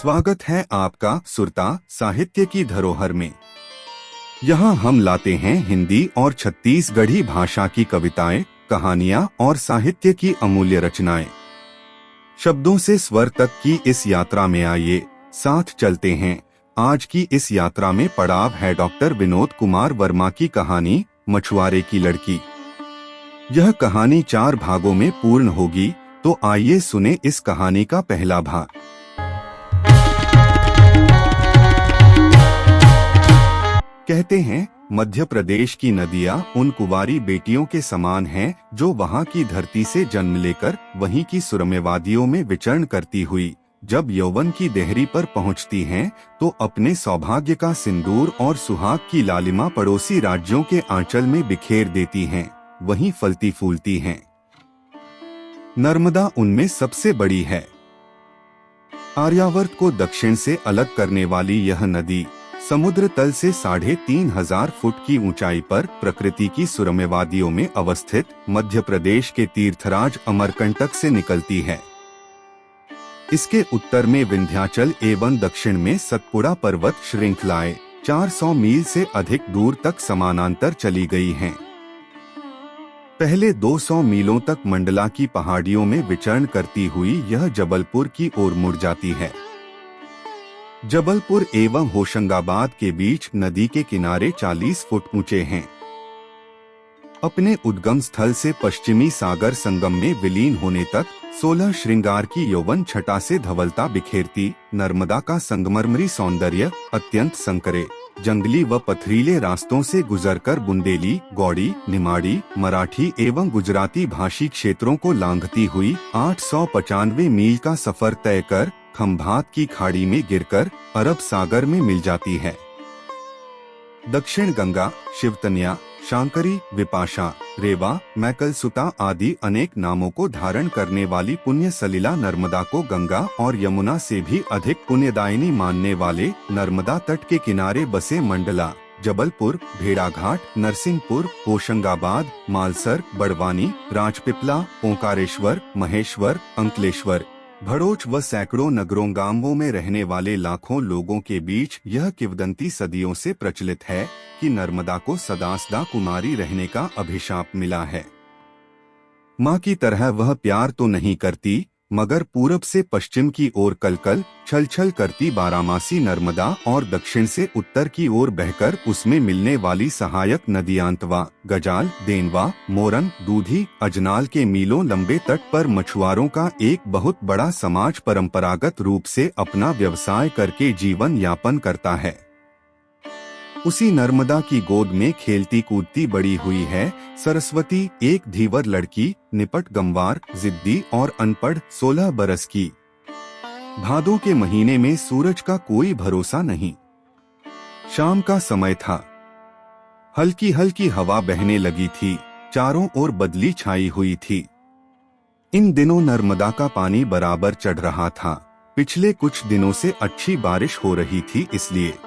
स्वागत है आपका सुरता साहित्य की धरोहर में। यहाँ हम लाते हैं हिंदी और छत्तीसगढ़ी भाषा की कविताएं, कहानियां और साहित्य की अमूल्य रचनाएं। शब्दों से स्वर तक की इस यात्रा में आइए साथ चलते हैं। आज की इस यात्रा में पड़ाव है डॉक्टर विनोद कुमार वर्मा की कहानी मछुआरे की लड़की। यह कहानी 4 भागों में पूर्ण होगी, तो आइए सुने इस कहानी का पहला भाग। कहते हैं मध्य प्रदेश की नदियां उन कुंवारी बेटियों के समान हैं जो वहां की धरती से जन्म लेकर वहीं की सुरम्य वादियों में विचरण करती हुई जब यौवन की देहरी पर पहुंचती हैं, तो अपने सौभाग्य का सिंदूर और सुहाग की लालिमा पड़ोसी राज्यों के आंचल में बिखेर देती हैं, वहीं फलती फूलती हैं। नर्मदा उनमें सबसे बड़ी है। आर्यावर्त को दक्षिण से अलग करने वाली यह नदी समुद्र तल से 3500 फुट की ऊंचाई पर प्रकृति की सुरम्य वादियों में अवस्थित मध्य प्रदेश के तीर्थराज अमरकंटक से निकलती है। इसके उत्तर में विंध्याचल एवं दक्षिण में सतपुड़ा पर्वत श्रृंखलाएं 400 मील से अधिक दूर तक समानांतर चली गई हैं। पहले 200 मीलों तक मंडला की पहाड़ियों में विचरण करती हुई यह जबलपुर की ओर मुड़ जाती है। जबलपुर एवं होशंगाबाद के बीच नदी के किनारे 40 फुट ऊंचे हैं। अपने उद्गम स्थल से पश्चिमी सागर संगम में विलीन होने तक 16 श्रृंगार की यौवन छटा से धवलता बिखेरती नर्मदा का संगमरमरी सौंदर्य अत्यंत संकरे जंगली व पथरीले रास्तों से गुजरकर बुंदेली, गौड़ी, निमाड़ी, मराठी एवं गुजराती भाषी क्षेत्रों को लांघती हुई 895 मील का सफर तय कर खंभात की खाड़ी में गिरकर अरब सागर में मिल जाती है। दक्षिण गंगा, शिवतनिया, शांकरी, विपाशा, रेवा, मैकलसुता आदि अनेक नामों को धारण करने वाली पुण्य सलिला नर्मदा को गंगा और यमुना से भी अधिक पुण्यदायिनी मानने वाले नर्मदा तट के किनारे बसे मंडला, जबलपुर, भेड़ाघाट, नरसिंहपुर, होशंगाबाद, मालसर, बड़वानी, राजपिपला, ओंकारेश्वर, महेश्वर, अंकलेश्वर, भड़ोच व सैकड़ों नगरों गांवों में रहने वाले लाखों लोगों के बीच यह किंवदंती सदियों से प्रचलित है कि नर्मदा को सदा सदा कुमारी रहने का अभिशाप मिला है। माँ की तरह वह प्यार तो नहीं करती, मगर पूरब से पश्चिम की ओर कलकल छल छल करती बारामासी नर्मदा और दक्षिण से उत्तर की ओर बहकर उसमें मिलने वाली सहायक नदियांतवा, गजाल, देनवा, मोरन, दूधी, अजनाल के मीलों लंबे तट पर मछुआरों का एक बहुत बड़ा समाज परंपरागत रूप से अपना व्यवसाय करके जीवन यापन करता है। उसी नर्मदा की गोद में खेलती कूदती बड़ी हुई है सरस्वती, एक धीवर लड़की, निपट गंवार, जिद्दी और अनपढ़ 16 बरस की। भादों के महीने में सूरज का कोई भरोसा नहीं। शाम का समय था। हल्की हल्की हवा बहने लगी थी, चारों ओर बदली छाई हुई थी। इन दिनों नर्मदा का पानी बराबर चढ़ रहा था। पिछले कुछ दिनों से अच्छी बारिश हो रही थी, इसलिए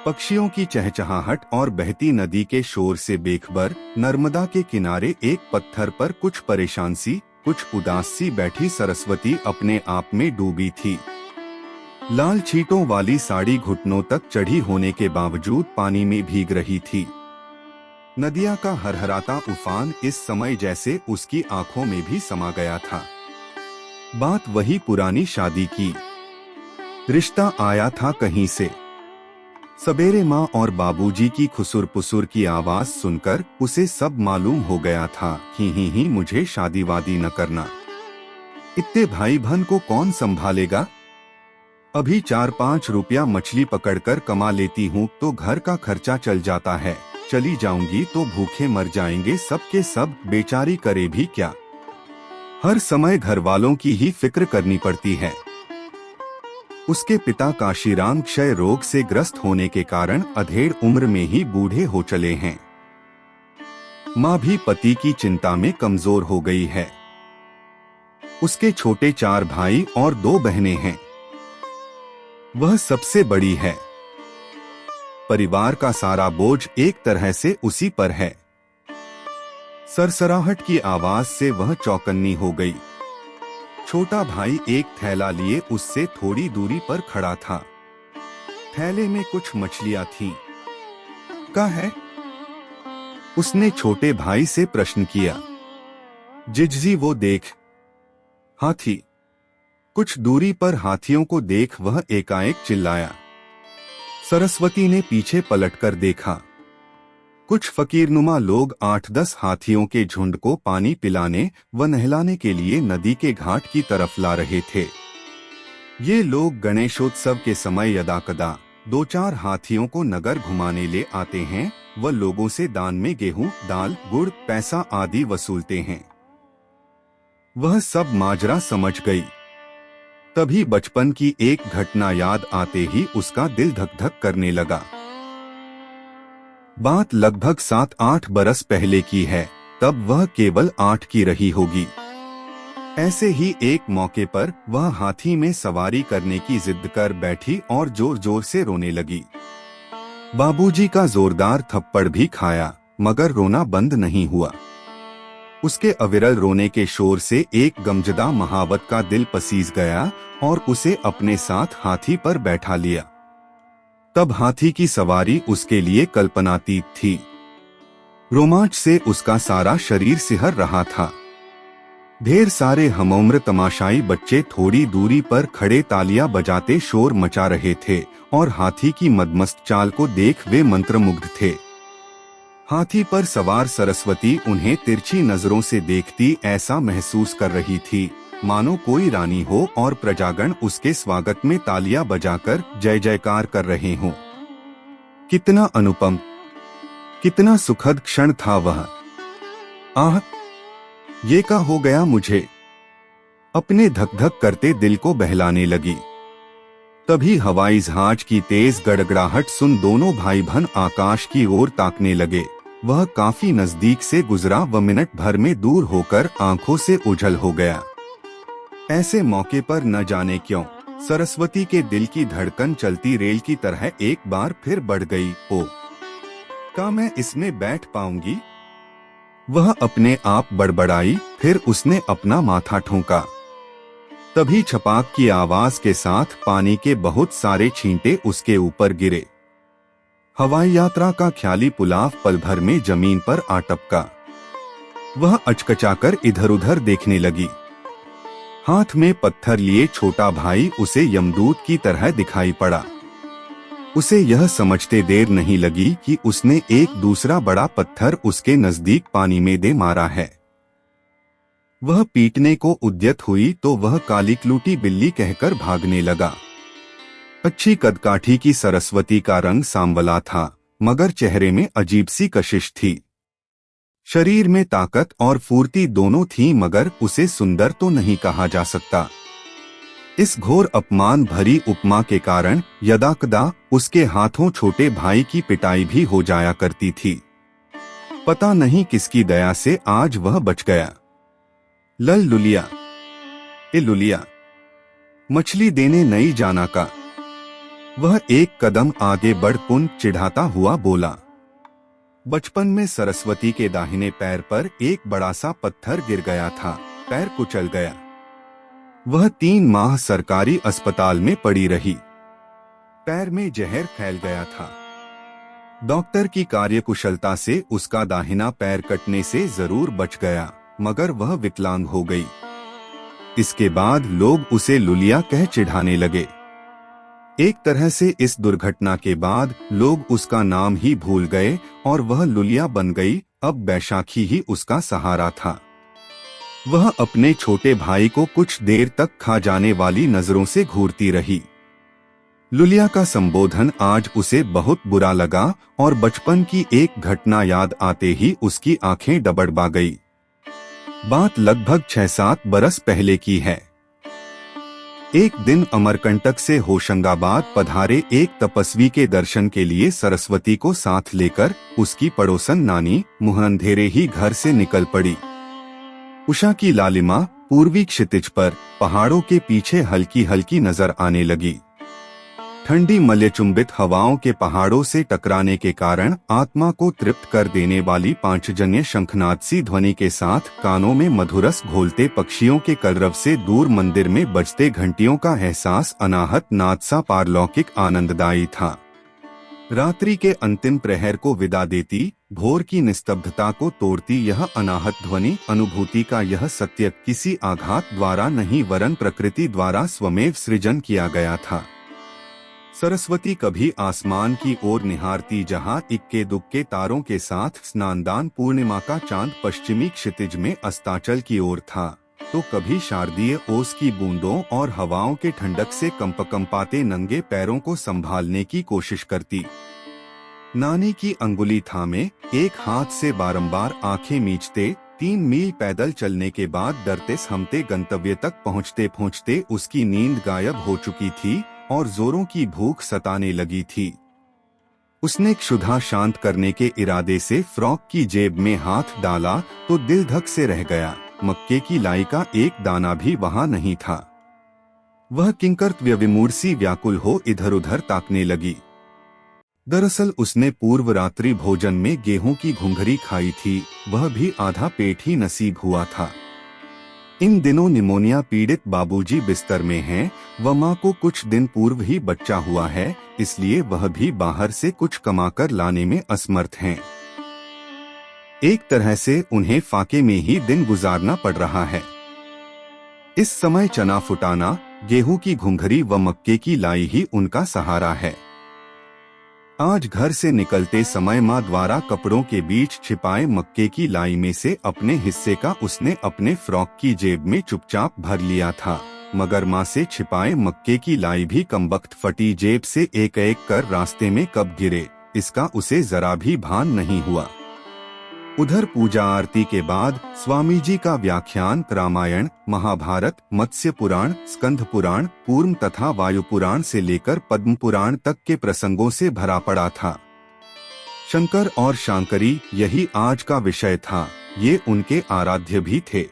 पक्षियों की चहचहाहट और बहती नदी के शोर से बेखबर नर्मदा के किनारे एक पत्थर पर कुछ परेशान सी, कुछ उदास सी बैठी सरस्वती अपने आप में डूबी थी। लाल छींटों वाली साड़ी घुटनों तक चढ़ी होने के बावजूद पानी में भीग रही थी। नदिया का हरहराता उफान इस समय जैसे उसकी आंखों में भी समा गया था। बात वही पुरानी शादी की। रिश्ता आया था कहीं से। सवेरे माँ और बाबूजी की खुसुर पुसुर की आवाज सुनकर उसे सब मालूम हो गया था। ही मुझे शादी वादी न करना। इतने भाई बहन को कौन संभालेगा? अभी 4-5 रुपया मछली पकड़कर कमा लेती हूँ तो घर का खर्चा चल जाता है। चली जाऊंगी तो भूखे मर जाएंगे सब के सब, बेचारी करे भी क्या। हर समय घर वालों की ही फिक्र करनी पड़ती है। उसके पिता काशीराम क्षय रोग से ग्रस्त होने के कारण अधेड़ उम्र में ही बूढ़े हो चले हैं। माँ भी पति की चिंता में कमजोर हो गई है। उसके छोटे 4 भाई और 2 बहनें हैं। वह सबसे बड़ी है। परिवार का सारा बोझ एक तरह से उसी पर है। सरसराहट की आवाज से वह चौकन्नी हो गई। छोटा भाई एक थैला लिए उससे थोड़ी दूरी पर खड़ा था। थैले में कुछ मछलियां थीं। क्या है? उसने छोटे भाई से प्रश्न किया। जिजी वो देख, हाथी। कुछ दूरी पर हाथियों को देख वह एकाएक चिल्लाया। सरस्वती ने पीछे पलटकर देखा। कुछ फकीरनुमा लोग 8-10 हाथियों के झुंड को पानी पिलाने व नहलाने के लिए नदी के घाट की तरफ ला रहे थे। ये लोग गणेशोत्सव के समय यदाकदा 2-4 हाथियों को नगर घुमाने ले आते हैं व लोगों से दान में गेहूं, दाल, गुड़, पैसा आदि वसूलते हैं। वह सब माजरा समझ गई। तभी बचपन की एक घटना याद आते ही उसका दिल धक धक करने लगा। बात लगभग 7-8 बरस पहले की है। तब वह केवल 8 की रही होगी। ऐसे ही एक मौके पर वह हाथी में सवारी करने की जिद कर बैठी और जोर जोर से रोने लगी। बाबूजी का जोरदार थप्पड़ भी खाया, मगर रोना बंद नहीं हुआ। उसके अविरल रोने के शोर से एक गमजदा महावत का दिल पसीज गया और उसे अपने साथ हाथी पर बैठा लिया। तब हाथी की सवारी उसके लिए कल्पनातीत थी। रोमांच से उसका सारा शरीर सिहर रहा था। ढेर सारे हमउम्र तमाशाई बच्चे थोड़ी दूरी पर खड़े तालियां बजाते शोर मचा रहे थे और हाथी की मदमस्त चाल को देख वे मंत्रमुग्ध थे। हाथी पर सवार सरस्वती उन्हें तिरछी नजरों से देखती ऐसा महसूस कर रही थी मानो कोई रानी हो और प्रजागण उसके स्वागत में तालियां बजाकर जय जयकार कर रहे हों। कितना अनुपम, कितना सुखद क्षण था वह। आह, ये क्या हो गया मुझे? अपने धक धक करते दिल को बहलाने लगी। तभी हवाई जहाज की तेज गड़गड़ाहट सुन दोनों भाई बहन आकाश की ओर ताकने लगे। वह काफी नजदीक से गुजरा व मिनट भर में दूर होकर आंखों से ओझल हो गया। ऐसे मौके पर न जाने क्यों सरस्वती के दिल की धड़कन चलती रेल की तरह एक बार फिर बढ़ गई। ओ, क्या मैं इसमें बैठ पाऊंगी? वह अपने आप बड़बड़ाई। फिर उसने अपना माथा ठोंका। तभी छपाक की आवाज के साथ पानी के बहुत सारे छींटे उसके ऊपर गिरे। हवाई यात्रा का ख्याली पुलाव पल भर में जमीन पर आ टपका। वह अचकचाकर इधर उधर देखने लगी। हाथ में पत्थर लिए छोटा भाई उसे यमदूत की तरह दिखाई पड़ा। उसे यह समझते देर नहीं लगी कि उसने एक दूसरा बड़ा पत्थर उसके नजदीक पानी में दे मारा है। वह पीटने को उद्यत हुई तो वह कालीक्लूटी बिल्ली कहकर भागने लगा। अच्छी कदकाठी की सरस्वती का रंग सांवला था, मगर चेहरे में अजीब सी कशिश थी। शरीर में ताकत और फुर्ती दोनों थी, मगर उसे सुंदर तो नहीं कहा जा सकता। इस घोर अपमान भरी उपमा के कारण यदाकदा उसके हाथों छोटे भाई की पिटाई भी हो जाया करती थी। पता नहीं किसकी दया से आज वह बच गया। लल लुलिया, ए लुलिया, मछली देने नहीं जाना का। वह एक कदम आगे बढ़ पुन चिढ़ाता हुआ बोला। बचपन में सरस्वती के दाहिने पैर पर एक बड़ा सा पत्थर गिर गया था। पैर कुचल गया। वह 3 माह सरकारी अस्पताल में पड़ी रही। पैर में जहर फैल गया था। डॉक्टर की कार्यकुशलता से उसका दाहिना पैर कटने से जरूर बच गया, मगर वह विकलांग हो गई। इसके बाद लोग उसे लुलिया कह चिढ़ाने लगे। एक तरह से इस दुर्घटना के बाद लोग उसका नाम ही भूल गए और वह लुलिया बन गई। अब बैशाखी ही उसका सहारा था। वह अपने छोटे भाई को कुछ देर तक खा जाने वाली नजरों से घूरती रही। लुलिया का संबोधन आज उसे बहुत बुरा लगा और बचपन की एक घटना याद आते ही उसकी आंखें डबडबा गई। बात लगभग 6-7 बरस पहले की है। एक दिन अमरकंटक से होशंगाबाद पधारे एक तपस्वी के दर्शन के लिए सरस्वती को साथ लेकर उसकी पड़ोसन नानी मुँह अंधेरे ही घर से निकल पड़ी। उषा की लालिमा पूर्वी क्षितिज पर पहाड़ों के पीछे हल्की हल्की नजर आने लगी। ठंडी मल्यचुंबित हवाओं के पहाड़ों से टकराने के कारण आत्मा को तृप्त कर देने वाली पांचजन्य शंखनाद सी ध्वनि के साथ कानों में मधुरस घोलते पक्षियों के कलरव से दूर मंदिर में बजते घंटियों का एहसास अनाहत नाद सा पारलौकिक आनंददायी था। रात्रि के अंतिम प्रहर को विदा देती, भोर की निस्तब्धता को तोड़ती यह अनाहत ध्वनि अनुभूति का यह सत्य किसी आघात द्वारा नहीं वरन प्रकृति द्वारा स्वमेव सृजन किया गया था। सरस्वती कभी आसमान की ओर निहारती जहां इक्के दुक्के तारों के साथ स्नानदान पूर्णिमा का चांद पश्चिमी क्षितिज में अस्ताचल की ओर था, तो कभी शारदीय ओस की बूंदों और हवाओं के ठंडक से कंपकंपाते नंगे पैरों को संभालने की कोशिश करती। नानी की अंगुली थामे एक हाथ से बारंबार आंखें मींचते 3 मील पैदल चलने के बाद डरते सहमते गंतव्य तक पहुँचते पहुँचते उसकी नींद गायब हो चुकी थी और जोरों की भूख सताने लगी थी। उसने क्षुधा शांत करने के इरादे से फ्रॉक की जेब में हाथ डाला तो दिल धक से रह गया। मक्के की लाई का एक दाना भी वहां नहीं था। वह किंकर्तव्य विमूढ़ सी व्याकुल हो इधर उधर ताकने लगी। दरअसल उसने पूर्व रात्रि भोजन में गेहूं की घुंघरी खाई थी, वह भी आधा पेट ही नसीब हुआ था। इन दिनों निमोनिया पीड़ित बाबूजी बिस्तर में हैं, व माँ को कुछ दिन पूर्व ही बच्चा हुआ है, इसलिए वह भी बाहर से कुछ कमाकर लाने में असमर्थ हैं। एक तरह से उन्हें फाके में ही दिन गुजारना पड़ रहा है। इस समय चना फुटाना, गेहूं की घुंघरी व मक्के की लाई ही उनका सहारा है। आज घर से निकलते समय माँ द्वारा कपड़ों के बीच छिपाए मक्के की लाई में से अपने हिस्से का उसने अपने फ्रॉक की जेब में चुपचाप भर लिया था, मगर माँ से छिपाए मक्के की लाई भी कमबख्त फटी जेब से एक एक कर रास्ते में कब गिरे, इसका उसे जरा भी भान नहीं हुआ। उधर पूजा आरती के बाद स्वामी जी का व्याख्यान रामायण, महाभारत, मत्स्य पुराण, स्कंध पुराण, कूर्म तथा वायु पुराण से लेकर पद्म पुराण तक के प्रसंगों से भरा पड़ा था। शंकर और शांकरी यही आज का विषय था, ये उनके आराध्य भी थे।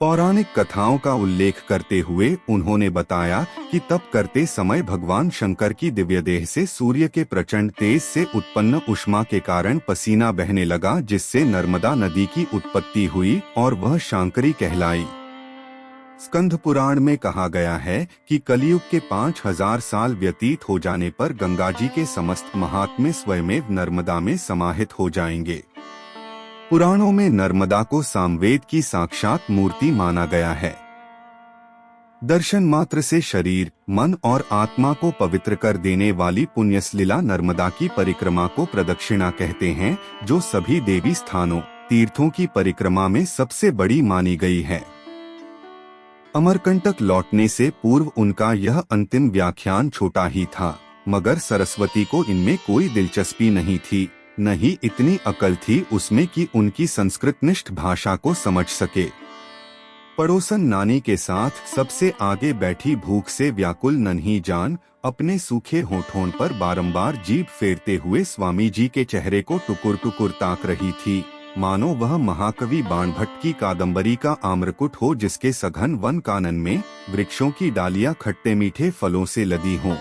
पौराणिक कथाओं का उल्लेख करते हुए उन्होंने बताया कि तप करते समय भगवान शंकर की दिव्य देह से सूर्य के प्रचंड तेज से उत्पन्न ऊष्मा के कारण पसीना बहने लगा, जिससे नर्मदा नदी की उत्पत्ति हुई और वह शांकरी कहलाई। स्कंध पुराण में कहा गया है कि कलयुग के 5000 साल व्यतीत हो जाने पर गंगा जी के समस्त महात्म्य स्वयमेव नर्मदा में समाहित हो जाएंगे। पुराणों में नर्मदा को सामवेद की साक्षात मूर्ति माना गया है। दर्शन मात्र से शरीर, मन और आत्मा को पवित्र कर देने वाली पुण्यसलीला नर्मदा की परिक्रमा को प्रदक्षिणा कहते हैं, जो सभी देवी स्थानों, तीर्थों की परिक्रमा में सबसे बड़ी मानी गई है। अमरकंटक लौटने से पूर्व उनका यह अंतिम व्याख्यान छोटा ही था, मगर सरस्वती को इनमें कोई दिलचस्पी नहीं थी, न ही इतनी अकल थी उसमें कि उनकी संस्कृतनिष्ठ भाषा को समझ सके। पड़ोसन नानी के साथ सबसे आगे बैठी भूख से व्याकुल नन्ही जान अपने सूखे होठों पर बारंबार जीभ फेरते हुए स्वामी जी के चेहरे को टुकुर टुकुर ताक रही थी, मानो वह महाकवि बाणभट्ट की कादम्बरी का आम्रकुट हो, जिसके सघन वन कानन में वृक्षों की डालियां खट्टे मीठे फलों से लदी हों।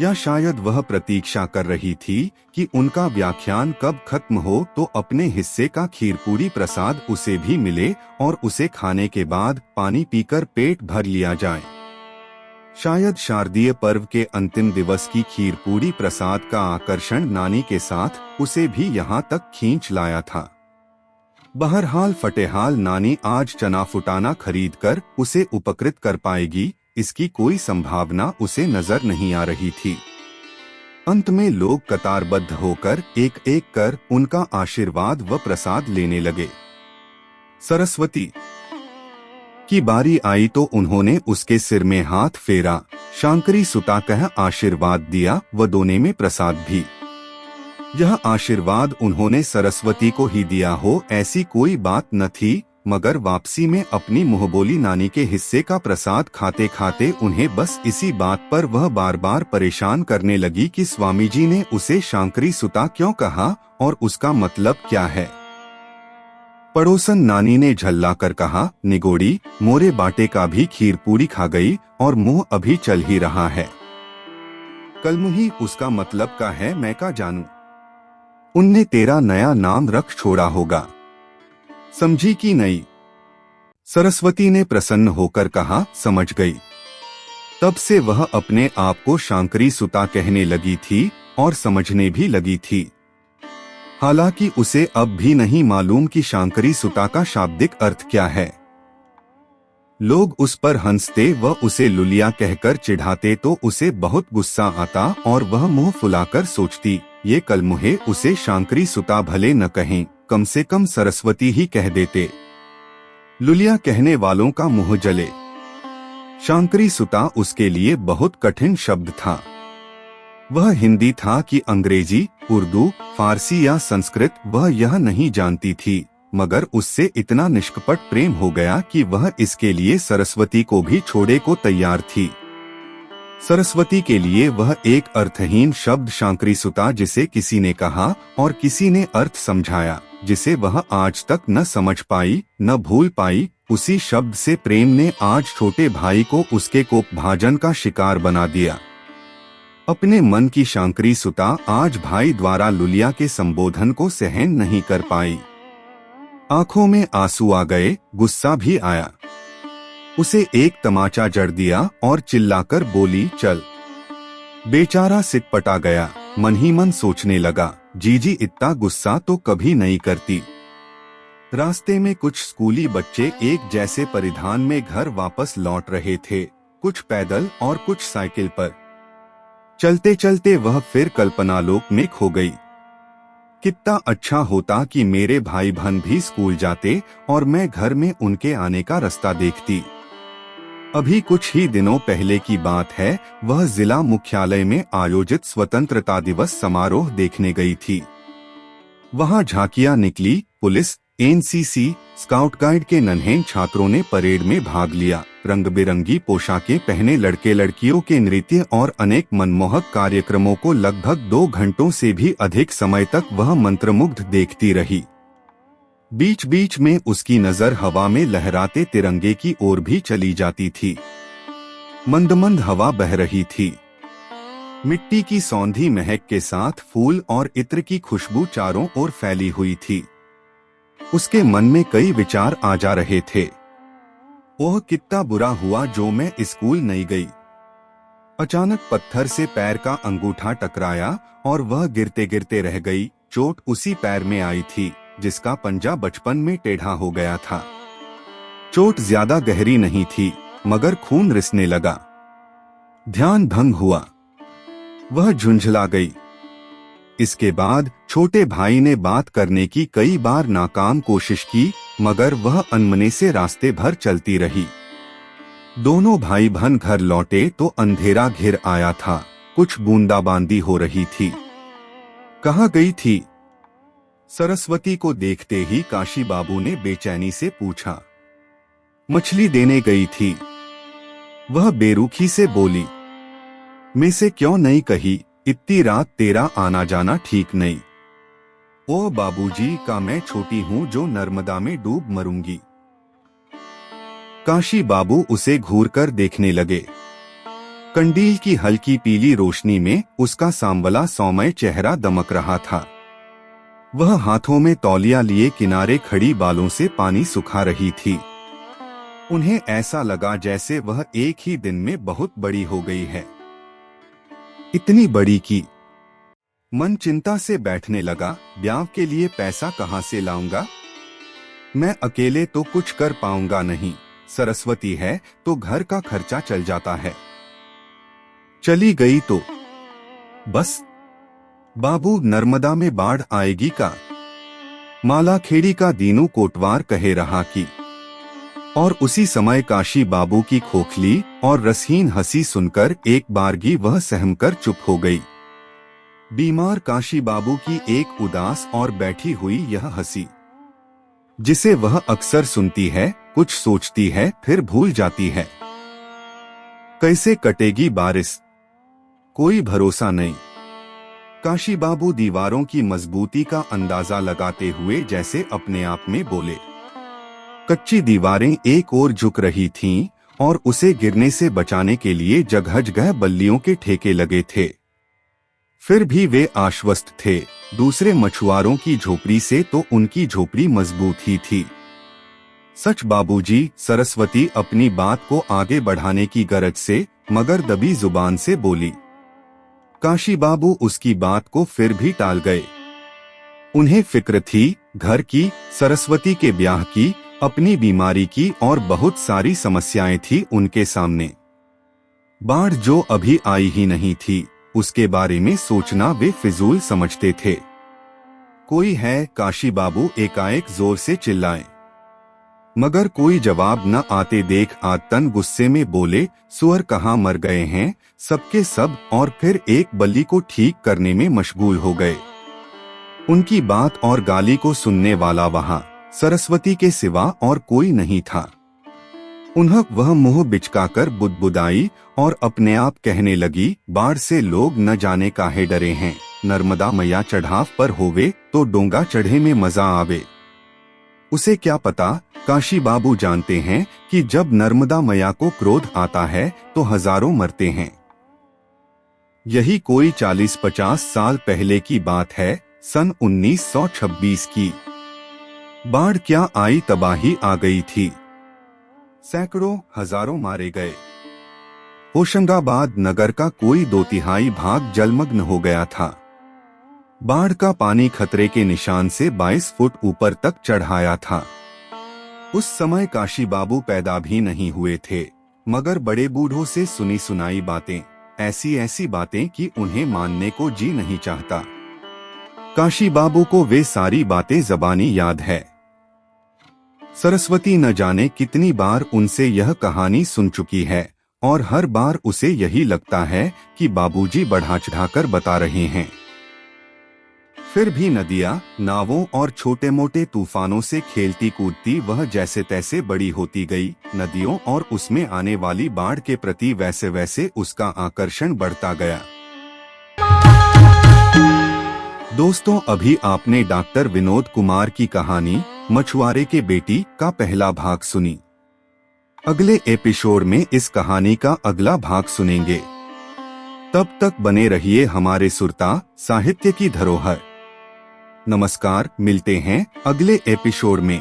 या शायद वह प्रतीक्षा कर रही थी कि उनका व्याख्यान कब खत्म हो तो अपने हिस्से का खीरपूरी प्रसाद उसे भी मिले और उसे खाने के बाद पानी पीकर पेट भर लिया जाए। शायद शारदीय पर्व के अंतिम दिवस की खीरपूरी प्रसाद का आकर्षण नानी के साथ उसे भी यहाँ तक खींच लाया था। बहरहाल फटेहाल नानी आज चना फुटाना खरीदकर उसे उपकृत कर पाएगी, इसकी कोई संभावना उसे नजर नहीं आ रही थी। अंत में लोग कतारबद्ध होकर एक एक कर उनका आशीर्वाद व प्रसाद लेने लगे। सरस्वती की बारी आई तो उन्होंने उसके सिर में हाथ फेरा, शांकरी सुता कह आशीर्वाद दिया व दोने में प्रसाद भी। यह आशीर्वाद उन्होंने सरस्वती को ही दिया हो ऐसी कोई बात न थी, मगर वापसी में अपनी मुंहबोली नानी के हिस्से का प्रसाद खाते खाते उन्हें बस इसी बात पर वह बार बार परेशान करने लगी कि स्वामी जी ने उसे शांकरी सुता क्यों कहा और उसका मतलब क्या है। पड़ोसन नानी ने झल्ला कर कहा, निगोड़ी मोरे बाटे का भी खीर पूरी खा गई और मुंह अभी चल ही रहा है। कलमुही उसका मतलब का है, मैं का जानू। उनने तेरा नया नाम रख छोड़ा होगा, समझी कि नहीं? सरस्वती ने प्रसन्न होकर कहा, समझ गई। तब से वह अपने आप को शांकरी सुता कहने लगी थी और समझने भी लगी थी। हालांकि उसे अब भी नहीं मालूम कि शांकरी सुता का शाब्दिक अर्थ क्या है। लोग उस पर हंसते व उसे लुलिया कहकर चिढ़ाते तो उसे बहुत गुस्सा आता और वह मुंह फुलाकर सोचती, ये कलमुहे उसे शांकरी सुता भले न कहें, कम से कम सरस्वती ही कह देते। लुलिया कहने वालों का मुंह जले। शांकरी सुता उसके लिए बहुत कठिन शब्द था। वह हिंदी था कि अंग्रेजी, उर्दू, फारसी या संस्कृत वह यह नहीं जानती थी, मगर उससे इतना निष्कपट प्रेम हो गया कि वह इसके लिए सरस्वती को भी छोड़े को तैयार थी। सरस्वती के लिए वह एक अर्थहीन शब्द शांकरी सुता जिसे किसी ने कहा और किसी ने अर्थ समझाया, जिसे वह आज तक न समझ पाई न भूल पाई, उसी शब्द से प्रेम ने आज छोटे भाई को उसके कोपभाजन का शिकार बना दिया। अपने मन की शांकरी सुता आज भाई द्वारा लुलिया के संबोधन को सहन नहीं कर पाई। आंखों में आंसू आ गए, गुस्सा भी आया। उसे एक तमाचा जड़ दिया और चिल्लाकर बोली, चल। बेचारा सिटपटा गया, मन ही मन सोचने लगा, जीजी इतना गुस्सा तो कभी नहीं करती। रास्ते में कुछ स्कूली बच्चे एक जैसे परिधान में घर वापस लौट रहे थे, कुछ पैदल और कुछ साइकिल पर। चलते चलते वह फिर कल्पनालोक में खो गई। कितना अच्छा होता कि मेरे भाई बहन भी स्कूल जाते और मैं घर में उनके आने का रास्ता देखती। अभी कुछ ही दिनों पहले की बात है, वह जिला मुख्यालय में आयोजित स्वतंत्रता दिवस समारोह देखने गई थी। वहां झांकियां निकली, पुलिस, एनसीसी, स्काउट गाइड के नन्हे छात्रों ने परेड में भाग लिया। रंग बिरंगी पोशाकें पहने लड़के लड़कियों के नृत्य और अनेक मनमोहक कार्यक्रमों को लगभग 2 घंटों से भी अधिक समय तक वह मंत्रमुग्ध देखती रही। बीच बीच में उसकी नजर हवा में लहराते तिरंगे की ओर भी चली जाती थी। मंद मंद हवा बह रही थी। मिट्टी की सौंधी महक के साथ फूल और इत्र की खुशबू चारों ओर फैली हुई थी। उसके मन में कई विचार आ जा रहे थे। ओह कितना बुरा हुआ जो मैं स्कूल नहीं गई। अचानक पत्थर से पैर का अंगूठा टकराया और वह गिरते गिरते रह गई। चोट उसी पैर में आई थी जिसका पंजा बचपन में टेढ़ा हो गया था। चोट ज्यादा गहरी नहीं थी, मगर खून रिसने लगा। ध्यान भंग हुआ, वह झुंझला गई। इसके बाद छोटे भाई ने बात करने की कई बार नाकाम कोशिश की, मगर वह अनमने से रास्ते भर चलती रही। दोनों भाई बहन घर लौटे तो अंधेरा घिर आया था। कुछ बूंदाबांदी हो रही थी। कहाँ गई थी? सरस्वती को देखते ही काशी बाबू ने बेचैनी से पूछा। मछली देने गई थी, वह बेरुखी से बोली। मैं से क्यों नहीं कही, इतनी रात तेरा आना जाना ठीक नहीं। ओ बाबूजी का मैं छोटी हूँ जो नर्मदा में डूब मरूंगी। काशी बाबू उसे घूरकर देखने लगे। कंडील की हल्की पीली रोशनी में उसका सांवला सौम्य चेहरा दमक रहा था। वह हाथों में तौलिया लिए किनारे खड़ी बालों से पानी सुखा रही थी। उन्हें ऐसा लगा जैसे वह एक ही दिन में बहुत बड़ी हो गई है। इतनी बड़ी कि मन चिंता से बैठने लगा। ब्याह के लिए पैसा कहाँ से लाऊंगा? मैं अकेले तो कुछ कर पाऊंगा नहीं। सरस्वती है तो घर का खर्चा चल जाता है। चली गई तो बस। बाबू नर्मदा में बाढ़ आएगी का? मालाखेड़ी का दीनू कोटवार कहे रहा कि। और उसी समय काशी बाबू की खोखली और रसहीन हंसी सुनकर एक बारगी वह सहमकर चुप हो गई। बीमार काशी बाबू की एक उदास और बैठी हुई यह हंसी, जिसे वह अक्सर सुनती है, कुछ सोचती है फिर भूल जाती है। कैसे कटेगी बारिश, कोई भरोसा नहीं। काशी बाबू दीवारों की मजबूती का अंदाजा लगाते हुए जैसे अपने आप में बोले। कच्ची दीवारें एक ओर झुक रही थीं और उसे गिरने से बचाने के लिए जगह जगह बल्लियों के ठेके लगे थे। फिर भी वे आश्वस्त थे। दूसरे मछुआरों की झोपड़ी से तो उनकी झोपड़ी मजबूत ही थी। सच बाबूजी, सरस्वती अपनी बात को आगे बढ़ाने की गरज से मगर दबी जुबान से बोली। काशी बाबू उसकी बात को फिर भी टाल गए। उन्हें फिक्र थी घर की, सरस्वती के ब्याह की, अपनी बीमारी की और बहुत सारी समस्याएं थी उनके सामने। बाढ़ जो अभी आई ही नहीं थी, उसके बारे में सोचना वे फिजूल समझते थे। कोई है? काशी बाबू एकाएक जोर से चिल्लाए। मगर कोई जवाब न आते देख आदतन गुस्से में बोले, सुअर कहाँ मर गए हैं सबके सब, और फिर एक बल्ली को ठीक करने में मशगूल हो गए। उनकी बात और गाली को सुनने वाला वहाँ सरस्वती के सिवा और कोई नहीं था। उन्हें वह मुंह बिचकाकर बुदबुदाई और अपने आप कहने लगी, बाढ़ से लोग न जाने काहे डरे हैं। नर्मदा मैया चढ़ाव पर होवे तो डोंगा चढ़े में मजा आवे। उसे क्या पता, काशी बाबू जानते हैं कि जब नर्मदा मैया को क्रोध आता है तो हजारों मरते हैं। यही कोई 40-50 साल पहले की बात है, सन 1926 की। बाढ़ क्या आई, तबाही आ गई थी। सैकड़ों हजारों मारे गए। होशंगाबाद नगर का कोई 2/3 भाग जलमग्न हो गया था। बाढ़ का पानी खतरे के निशान से 22 फुट ऊपर तक चढ़ आया था। उस समय काशी बाबू पैदा भी नहीं हुए थे, मगर बड़े बूढ़ों से सुनी सुनाई बातें, ऐसी ऐसी बातें कि उन्हें मानने को जी नहीं चाहता। काशी बाबू को वे सारी बातें ज़बानी याद है। सरस्वती न जाने कितनी बार उनसे यह कहानी सुन चुकी है और हर बार उसे यही लगता है कि बाबूजी बढ़ा चढ़ाकर बता रहे हैं। फिर भी नदियां, नावों और छोटे मोटे तूफानों से खेलती कूदती वह जैसे तैसे बड़ी होती गई। नदियों और उसमें आने वाली बाढ़ के प्रति वैसे वैसे उसका आकर्षण बढ़ता गया। दोस्तों, अभी आपने डॉक्टर विनोद कुमार की कहानी मछुआरे के बेटी का पहला भाग सुनी। अगले एपिसोड में इस कहानी का अगला भाग सुनेंगे। तब तक बने रहिए हमारे सुरता साहित्य की धरोहर। नमस्कार, मिलते हैं अगले एपिसोड में।